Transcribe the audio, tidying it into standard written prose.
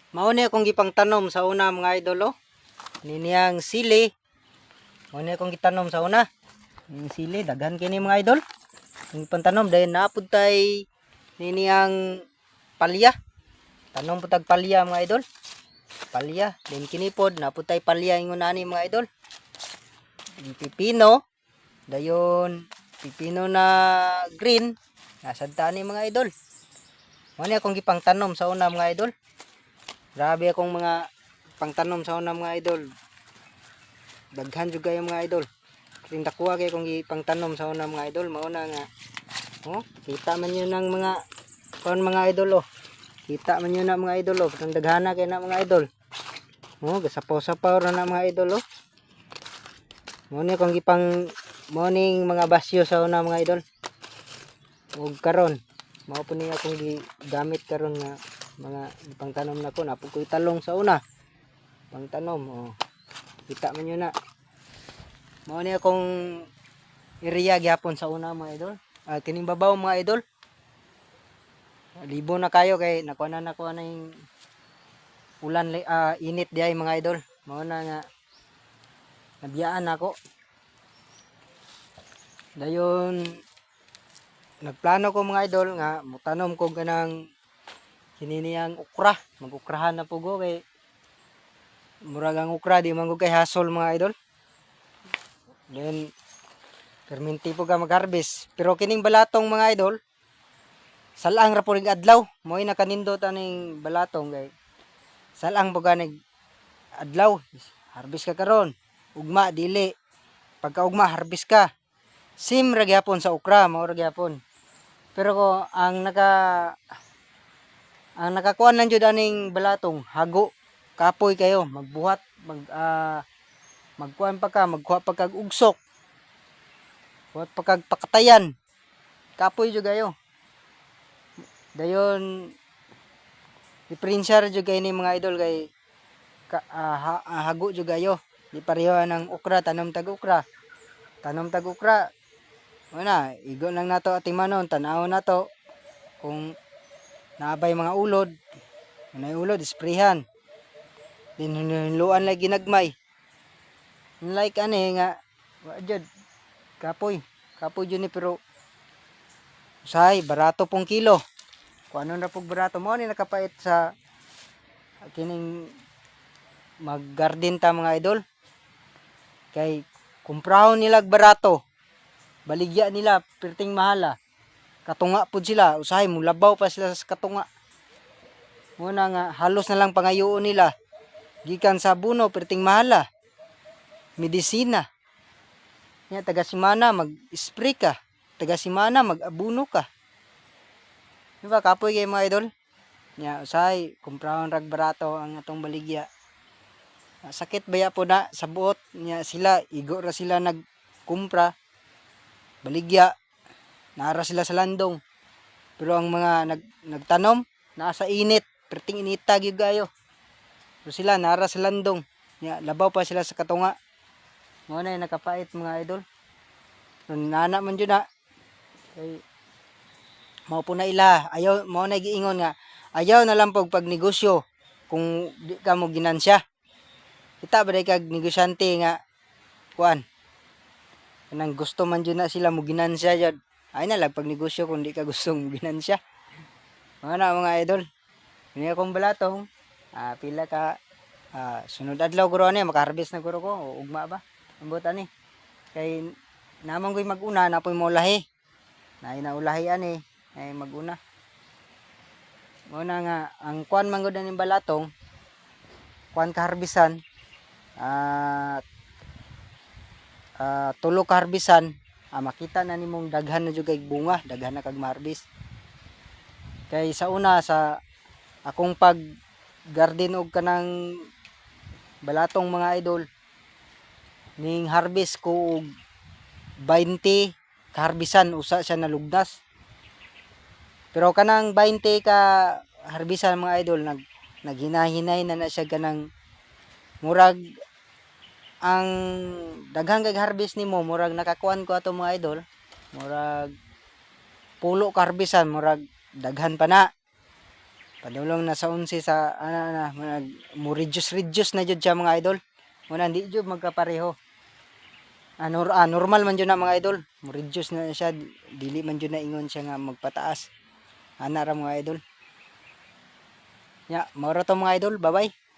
Mao ni akong gipang tanom sa una mga idol oh. Niniyang sili. Mao ni akong gitanom sa una. Ning sili daghan kini mga idol. Ning pantanom dahil naapod tay niniyang palya. Tanom putag palya mga idol. Palya, din kini pod naapod tay palya ingon ani mga idol. Yung pipino, dayon pipino na green, nasa tani mga idol. Mao ni akong gipang tanom sa una mga idol. Grabe akong mga pangtanom sa una mga idol. Daghan jud kayo mga idol. Kring dakuha kay kung ipangtanom sa una mga idol, mao na nga. Oh, kita man yun ng mga kon mga idol oh. Kita man yun na mga idol oh, kung daghana kay na mga idol. Oh, gasapaw-sapaw ra na mga idol oh. Mao ni kung gipang morning mga basyo sa una mga idol. Ug karon, mao po ni akong gigamit karon nga mga pangtanom na ko, napod ko italong sa una pangtanom oh. Kita man yun na. Mao ni akong area gyapon sa una mga idol. Kining babaw mga idol. Libo na kayo kay nakuha na yung ulan init diay mga idol. Mao na nga nabiyaan ako. Dayon nagplano ko mga idol nga mutanom ko ganang kininiyang ukra. Mag-ukrahan na po ko kay murag ang ukra di man ko kay hasol mga idol. Then perminti po ka mag-harvest. Pero kining balatong mga idol, salang ra po ring adlaw. Mo'y nakanindot aning balatong kay salang po ka adlaw. Harvest ka karon. Ugma dili. Pagka ugma harvest ka. Sim ra gyapon sa ukra, mao ra gyapon. Pero ko ang nakakuan lang jud aning balatong, hago. Kapoy kayo, magbuhat, magkuan pa ka, magkuha pa kag ugsok. Buhat pa kag pakatayan. Kapoy jud kayo. Dayon diferensya jud kay ni mga idol kay hago jud kayo. Di pareho ng ukra, tanom tag ukra. Tanom tag ukra. Una, igo lang nato ating manon, tanaw nato kung naabay mga ulod. Nay ulod, isprehan. Din hinluan lagi ginagmay. Like ani nga wa jud kapoy. Kapoy jud ni pero say barato pong kilo. Kung ano na pong barato mo ni nakapait sa kining mag-garden ta mga idol. Kay kumprahon nila barato. Baligya nila perting mahala. Katunga pud sila, usahay mulabaw pa sila sa katunga. Muna nga halos na lang pangayoon nila. Gikan sa buno perting mahala. Medisina. Nya taga simana mag-spray ka. Taga simana mag-abuno ka. Di ba kapoy kay mga idol? Nya usahay kumprahon rag barato ang atong baligya. Sakit baya po na sa buot nya sila igo ra sila nagkumpra. Baligya, naara sila sa landong. Pero ang mga nagtanom, nasa init, perting inita gyud gayo. Pero sila naara sa landong. Ya, labaw pa sila sa katunga. Mo na nakapait mga idol. Pero nana man jud na. Kay mao po na ila, ayaw mo na giingon nga ayaw na lang pag negosyo kung di ka mo ginansya. Kita ba kag negosyante nga kuan kanang gusto man dyan na sila mo ginansya dyan. Ay na lang pag negosyo kung di ka gustong ginansya. Mga idol. Hindi akong balatong. Pila ka. Sunod adlaw guro ani. Makaharvest na guro ko. O ugma ba? Ambot ani. Kay naman ko'y mag-una. Napoy mo ulahi. Naulahi ani. Ay mag-una. Muna nga. Ang kuan man gud ni balatong. Kuan ka harbisan. Tulo ka harbisan, makita na nimong daghan na jud kay bunga, daghan na kag marbis. Kay sa una sa akong pag garden og kanang balatong mga idol, ning harvest ko og 20 ka harbisan usa siya nalugnas. Pero kanang 20 ka harbisan mga idol naghinahinay na siya kanang murag ang daghang kag harvest nimo murag nakakuan ko ato mga idol, murag pulo ka harbisan murag daghan pa na. Padulong na sa 11 sa mo reduce na jud siya mga idol. Muna di jud magkapareho. Normal man jud na mga idol. Mo reduce na siya, dili man jud na ingon siya nga magpataas. Ana ra mga idol. Ya, mao ra to mga idol. Bye-bye.